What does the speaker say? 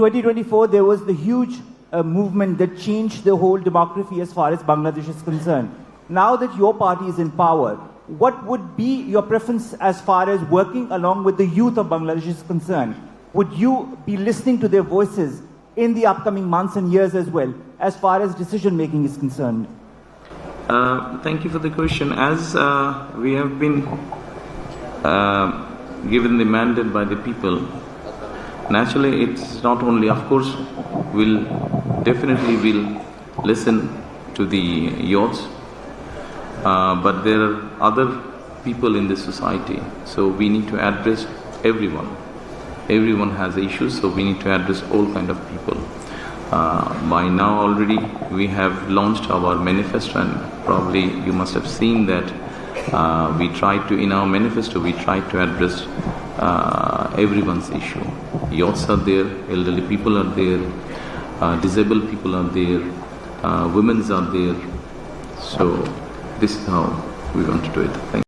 2024, there was the huge movement that changed the whole demography as far as Bangladesh is concerned. Now that your party is in power, what would be your preference as far as working along with the youth of Bangladesh is concerned? Would you be listening to their voices in the upcoming months and years as well, as far as decision making is concerned? Thank you for the question. As we have been given the mandate by the people, naturally it's not only, of course, we'll listen to the youths, but there are other people in this society, so we need to address everyone. Everyone has issues, so we need to address all kind of people. By now already we have launched our manifesto, and probably you must have seen that in our manifesto we try to address everyone's issue. Youths are there, elderly people are there, disabled people are there, women are there. So this is how we want to do it. Thank you.